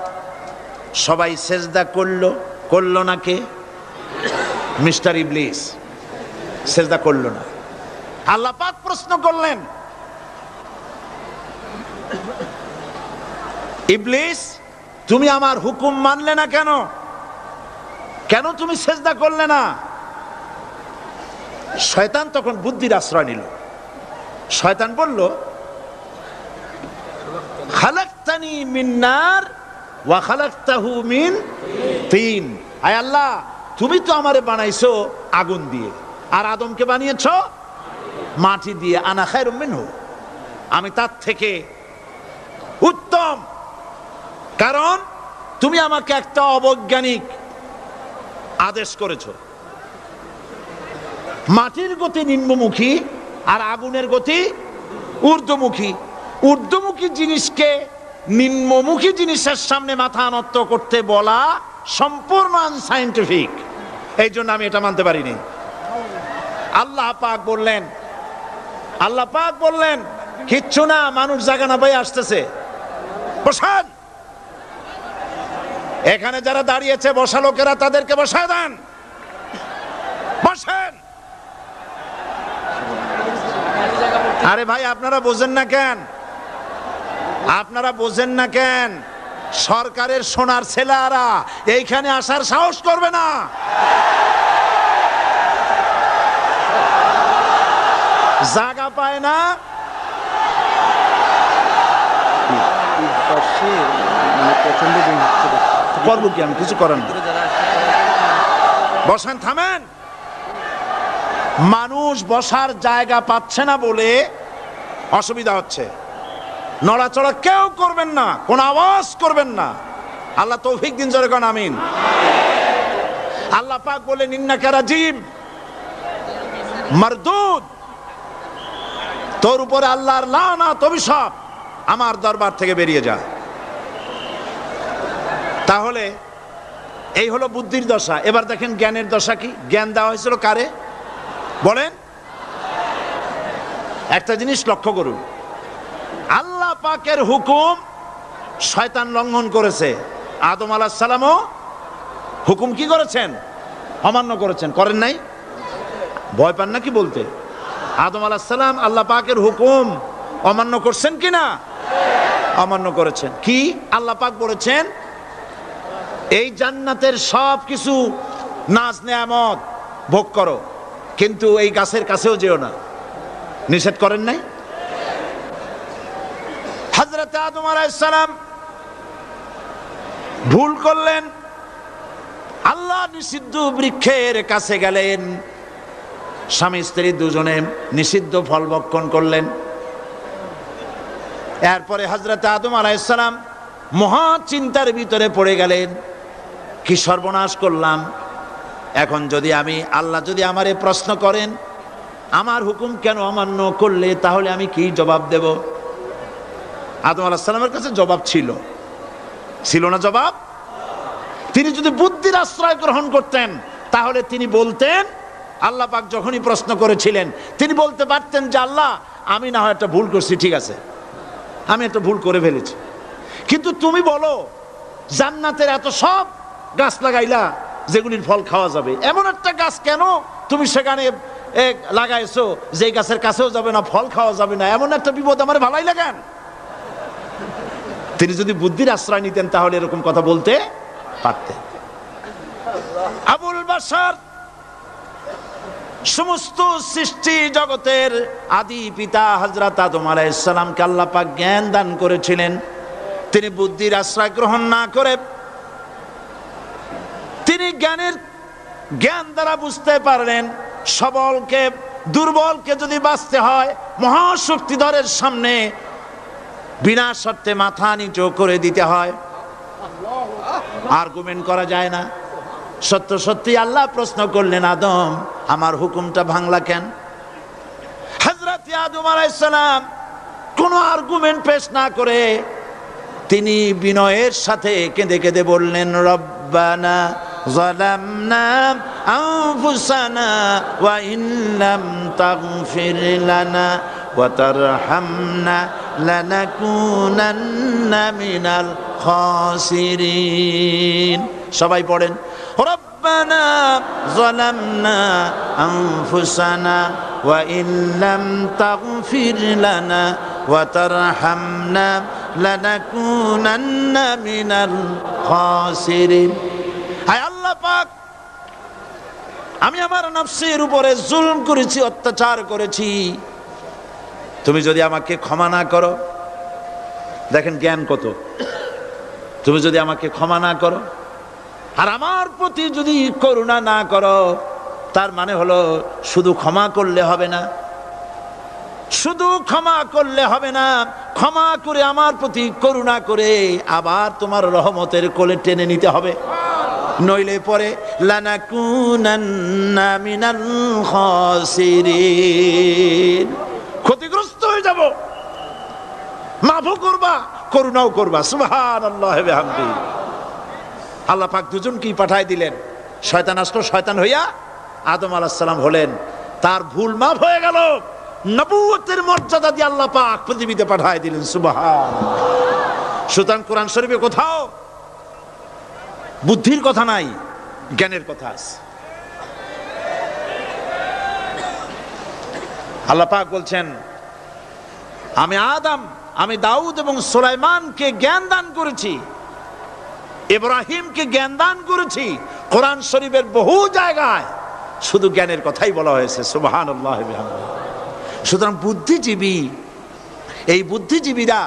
সবাই সেজদা করলো। করলো না কে? মিস্টার ইবলিস সেজদা করলো না। আল্লাহ পাক প্রশ্ন করলেন, ইবলিস তুমি আমার হুকুম মানলে না কেন? কেন তুমি সেজদা করলে না? শয়তান তখন বুদ্ধির আশ্রয় নিল। শয়তান বলল, খালাকতানি মিন নার ওয়া খালাকতাহু মিন তিন। আয় আল্লাহ তুমি তো আমারে বানাইছো আগুন দিয়ে, আর আদমকে বানিয়েছো মাটি দিয়ে। আনা খায়রুম মিনহু, আমি তার থেকে উত্তম। কারণ তুমি আমাকে একটা অবৈজ্ঞানিক আদেশ করেছো। মাটির গতি নিম্নমুখী আর আগুনের গতি ঊর্ধ্বমুখী। ঊর্ধ্বমুখী জিনিসকে নিম্নমুখী জিনিসের সামনে মাথা নত করতে বলা সম্পূর্ণ আনসাইন্টিফিক। এই জন্য আমি এটা মানতে পারিনি। আল্লাহ পাক বললেন কিচ্ছু না, মানুষ জায়গা না পাই আসতেছে, বসান। এখানে যারা দাঁড়িয়েছে বসা লোকেরা তাদেরকে বসায় দেন, বসেন। আরে ভাই আপনারা বোঝেন না কেন? সরকারের সোনার ছেলেরা এইখানে আসার সাহস করবে না। জায়গা পায় না, করবো কি আমি, কিছু করেন না, বসেন, থামেন। মানুষ বসার জায়গা পাচ্ছে না বলে অসুবিধা হচ্ছে। নড়াচড়া কেউ করবেন না, কোন আওয়াজ করবেন না। আল্লাহ তৌফিক দিন, জোরে কোন আমিন। আল্লাহ পাক বলেন ইন্নাকা রাজিম মারদুদ, তোর উপরে আল্লাহর লানাত, অভিশাপ, আমার দরবার থেকে বেরিয়ে যা। তাহলে এই হলো বুদ্ধির দশা। এবার দেখেন জ্ঞানের দশা কি। জ্ঞান দেওয়া হয়েছিল কারে বলেন? একটা জিনিস লক্ষ্য করুন, আল্লাহ পাকের হুকুম শয়তান লঙ্ঘন করেছে। আদম আলাইহিস সালামও হুকুম কি করেছেন? অমান্য করেছেন, করেন নাই? ভয় পান নাকি বলতে? আদম আলাইহিস সালাম আল্লাহ পাকের হুকুম অমান্য করছেন কিনা? অমান্য করেছেন। কি আল্লাহ পাক বলেছেন? এই জান্নাতের সব কিছু নাজ নেয়ামত ভোগ করো, কিন্তু এই গাছের কাছেও যেও না। নিষেধ করেন নাই? হযরত আদম আলাইহিস সালাম ভুল করলেন, আল্লাহ নিষিদ্ধ বৃক্ষের কাছে গেলেন, স্বামী স্ত্রী দুজনে নিষিদ্ধ ফল ভক্ষণ করলেন। এরপরে হযরত আদম আলাইহিস সালাম মহা চিন্তার ভিতরে পড়ে গেলেন, কি সর্বনাশ করলাম। এখন যদি আল্লাহ যদি আমারে প্রশ্ন করেন আমার হুকুম কেন অমান্য করলে, তাহলে আমি কি জবাব দেব? আদম আলাইহিস সালামের কাছে জবাব ছিল না? জবাব, তিনি যদি বুদ্ধির আশ্রয় গ্রহণ করতেন তাহলে তিনি বলতেন, আল্লাহ পাক যখনই প্রশ্ন করেছিলেন তিনি বলতে পারতেন যে আল্লাহ আমি না হয় একটা ভুল করছি, ঠিক আছে আমি একটা ভুল করে ফেলেছি, কিন্তু তুমি বলো জান্নাতের এত সব গাছ লাগাইলা যেগুলির ফল খাওয়া যাবে, এমন একটা গাছ কেন তুমি সেখানে লাগাইছো যে গাছের কাছেও যাবে না, ফল খাওয়া যাবে না, এমন একটা বিপদ আমার ভালাই লাগান। তিনি যদি বুদ্ধির আশ্রয় নিতেন তাহলে এরকম কথা বলতে পারতেন। আবুল বাশার সমস্ত সৃষ্টি জগতের আদি পিতা হযরত আদম আলাইহিস সালামকে আল্লাহ পাক জ্ঞান দান করেছিলেন। তিনি বুদ্ধির আশ্রয় গ্রহণ না করে তিনি জ্ঞান দ্বারা বুঝতে পারলেন সবলকে দুর্বলকে যদি বাঁচতে হয় মহাশক্তিধরের সামনে বিনা শর্তে মাথা নিচু করে দিতে হয়, আর্গুমেন্ট করা যায় না। সত্য সত্যি আল্লাহ প্রশ্ন করলেন, আদম আমার হুকুমটা ভাঙলা কেন? হযরত আদম আলাইহিস সালাম কোনো আর্গুমেন্ট পেশ না করে তিনি বিনয়ের সাথে কেঁদে কেঁদে বললেন, রব্বানা যালামনা আনফুসানা ওয়া ইন লাম তাগফির লানা ওয়া তারহামনা লানাকুনান্না মিনাল খাসিরিন। সবাই পড়েন, রব্বানা যালামনা আনফুসানা ওয়া ইন লাম তাগফির লানা ওয়া তারহামনা লানাকুনান্না মিনাল খাসিরিন। হায় আল্লাহ পাক, আমি আমার নফসের উপরে জুলম করেছি, অত্যাচার করেছি, তুমি যদি আমাকে ক্ষমা না করো, দেখেন জ্ঞান কত, তুমি যদি আমাকে ক্ষমা না করো আর আমার প্রতি যদি করুণা না করো, তার মানে হলো শুধু ক্ষমা করলে হবে না, শুধু ক্ষমা করলে হবে না, ক্ষমা করে আমার প্রতি করুণা করে আবার তোমার রহমতের কোলে টেনে নিতে হবে, নইলে পরে লানাকুনান্না মিনাল খাসিরিন, ক্ষতিগ্রস্ত হয়ে যাব। মাফও করবা, করুণাও করবা। সুবহানাল্লাহি ওয়া বিহামদিহি। আল্লাহ পাক দুজনকেই পাঠায় দিলেন। শয়তান আসলো, শয়তান হইয়া আদম আলাইহিস সালাম হলেন। তার ভুল মাফ হয়ে গেল, নবুয়তের মর্যাদা দিয়ে আল্লাহ পাক পৃথিবীতে পাঠায় দিলেন। সুবহানাল্লাহ। সুতরাং কোরআন শরীফে কোথাও বুদ্ধির কথা নাই, জ্ঞানের কথা আছে। আল্লাহ পাক বলছেন, আমি আদম, আমি দাউদ এবং সুলাইমানকে জ্ঞান দান করেছি, ইব্রাহিমকে জ্ঞান দান করেছি। কোরআন শরীফের বহু জায়গায় শুধু জ্ঞানের কথাই বলা হয়েছে। সুবহানাল্লাহ। সুতরাং বুদ্ধিজীবী, এই বুদ্ধিজীবীরা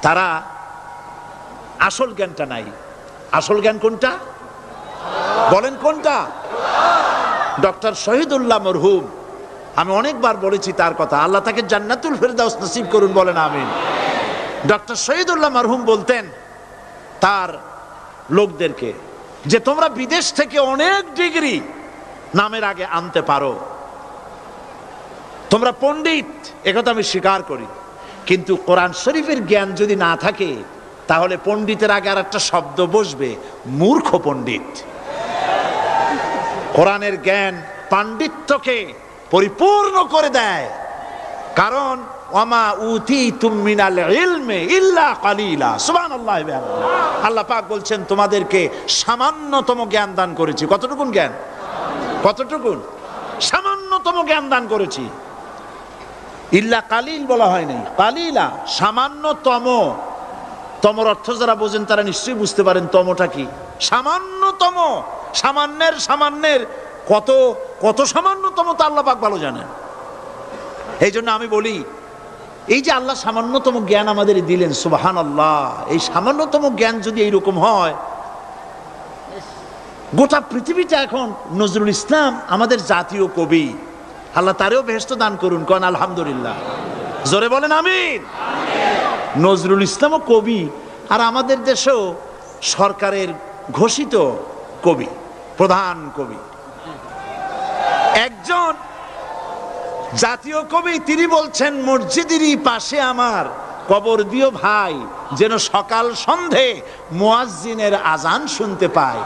তারা আসল জ্ঞানটা নাই। আসল জ্ঞান কোনটা বলেন? কোনটা? ডক্টর শহীদুল্লাহ মরহুম, আমি অনেকবার বলেছি তার কথা, আল্লাহ তাকে জান্নাতুল ফেরদাউস নসিব করুন, বলেন আমিন। ডক্টর শহীদুল্লাহ মরহুম বলতেন তার লোকদেরকে যে তোমরা বিদেশ থেকে অনেক ডিগ্রি নামের আগে আনতে পারো, তোমরা পণ্ডিত, একথা আমি স্বীকার করি, কিন্তু কোরআন শরীফের জ্ঞান যদি না থাকে তাহলে পণ্ডিতের আগে আর একটা শব্দ বসবে, মূর্খ পণ্ডিত। কোরআনের জ্ঞান পাণ্ডিত্যকে পরিপূর্ণ করে দেয়, কারণ ওয়ামা উতিতুম মিনাল ইলমি ইল্লা কালিলা। সুবহানাল্লাহ। আল্লাহ পাক বলছেন তোমাদেরকে সামান্যতম জ্ঞান দান করেছি। কতটুকুন জ্ঞান? কতটুকুন? সামান্যতম জ্ঞান দান করেছি। ইল্লা কালিল বলা হয় নাই, কালিলা, সামান্যতম। তমর অর্থ যারা বোঝেন তারা নিশ্চয়ই বুঝতে পারেন তমটা কি। সামান্যতম, সামান্যের সামান্যের কত কত সামান্যতম তা আল্লাহ পাক ভালো জানেন। এই জন্য আমি বলি, এই যে আল্লাহ সামান্যতম জ্ঞান আমাদের দিলেন, সুবহানাল্লাহ, এই সামান্যতম জ্ঞান যদি এইরকম হয়, গোটা পৃথিবীটা এখন নজরুল ইসলাম আমাদের জাতীয় কবি, আল্লাহ তারেও বেহেশত দান করুন, কোন আলহামদুলিল্লাহ, জোরে বলেন আমিন। নজরুল ইসলামও কবি, আর আমাদের দেশেও সরকারের ঘোষিত কবি, প্রধান কবি। একজন জাতীয় কবি তিনি বলছেন, মসজিদেরই পাশে আমার কবর দিও ভাই, যেন সকাল সন্ধে মুয়াজ্জিনের আজান শুনতে পায়।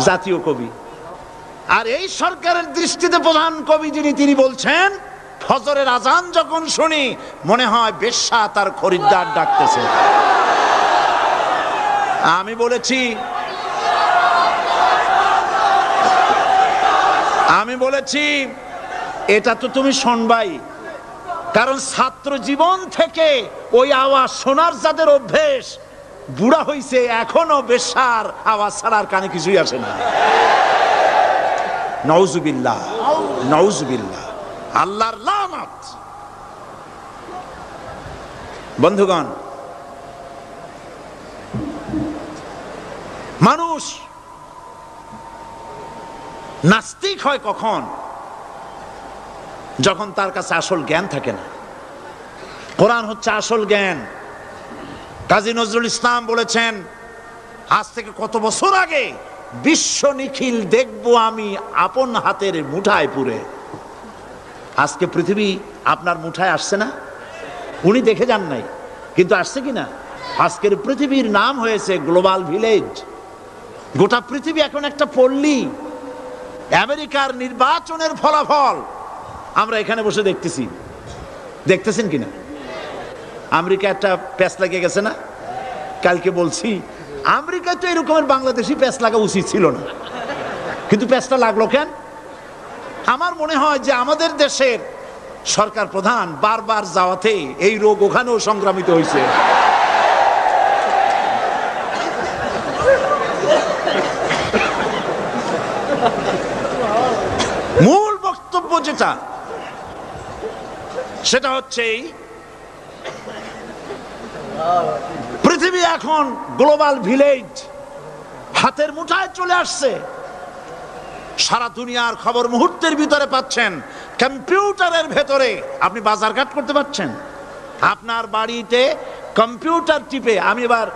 জাতীয় কবি। আর এই সরকারের দৃষ্টিতে প্রধান কবি যিনি, তিনি বলছেন, ফজরের আজান যখন শুনি মনে হয় বেশ্যা তার খরিদ্দার ডাকতেছে। আমি বলেছি এটা তো তুমি শুনবাই, কারণ ছাত্র জীবন থেকে ওই আওয়াজ শোনার যাদের অভ্যেস, বুড়া হইছে এখনো বেশ্যার আওয়াজ ছাড়ার কানে কিছুই আসে না। নাউজুবিল্লাহ, নাউজুবিল্লাহ, আল্লাহর লানত। বন্ধুগণ, মানুষ নাস্তিক হয় কখন? যখন তার কাছে আসল জ্ঞান থাকে না। কোরআন হচ্ছে আসল জ্ঞান। কাজী নজরুল ইসলাম বলেছেন, আজ থেকে কত বছর আগে, বিশ্ব নিখিল দেখবো আমি আপন হাতের মুঠায় পুরে। আজকে পৃথিবী আপনার মুঠায় আসছে না? উনি দেখে যান নাই, কিন্তু আসছে কিনা? আজকের পৃথিবীর নাম হয়েছে গ্লোবাল ভিলেজ। গোটা পৃথিবী এখন একটা পল্লী। আমেরিকার নির্বাচনের ফলাফল আমরা এখানে বসে দেখতেছি, দেখতেছেন কিনা? আমেরিকা একটা প্যাঁচ লাগিয়ে গেছে না? কালকে বলছি, আমেরিকায় তো এরকমের বাংলাদেশি প্যাঁচ লাগা উচিত ছিল না, কিন্তু প্যাঁচটা লাগলো কেন? আমার মনে হয় যে আমাদের দেশের সরকার প্রধান বারবার যাওয়াতে এই রোগ ওখানেও সংক্রামিত হয়েছে। মূল বক্তব্য যেটা, সেটা হচ্ছে পৃথিবী এখন গ্লোবাল ভিলেজ, হাতের মুঠায় চলে আসছে। সারা দুনিয়ার খবর মুহূর্তের ভিতরে পাচ্ছেন, কম্পিউটারের ভেতরে আপনি বাজারঘাট করতে পারছেন। আপনার বাড়িতে কম্পিউটার টিপে, আমি এবার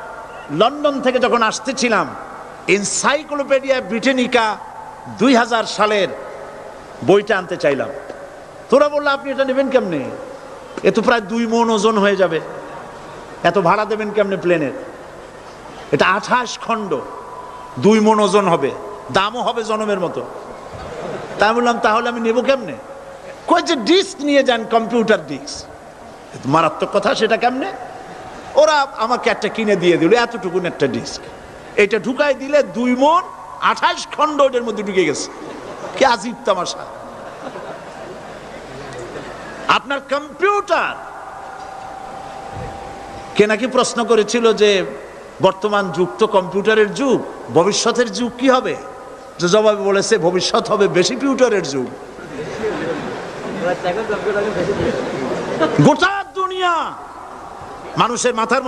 লন্ডন থেকে যখন আসতেছিলাম, এনসাইক্লোপিডিয়া ব্রিটানিকা 2000 সালের বইটা আনতে চাইলাম। তোরা বললো আপনি এটা নেবেন কেমনে? এ তো প্রায় 2 মণ ওজন হয়ে যাবে, এত ভাড়া দেবেন কেমনে প্লেনের? এটা 28 খণ্ড, 2 মণ ওজন হবে, দামও হবে জনমের মতো। তাই বললাম তাহলে আমি নেবো কেমনে? কই যে ডিস্ক নিয়ে যান, কম্পিউটার ডিস্ক। মারাত্মক কথা, সেটা কেমনে? ওরা আমাকে একটা কিনে দিয়ে দিল, এতটুকুন একটা ডিস্ক। এটা ঢুকাই দিলে 2 মণ 28 খণ্ড ওটার মধ্যে ঢুকে গেছে। কি আজীব তামাশা! আপনার কম্পিউটার কে নাকি প্রশ্ন করেছিল যে বর্তমান যুগ তো কম্পিউটারের যুগ, ভবিষ্যতের যুগ কি হবে? যে জবাবে বলেছে ভবিষ্যৎ হবে বেশি কম্পিউটারের যুগ। গোটা দুনিয়া মানুষের মাথার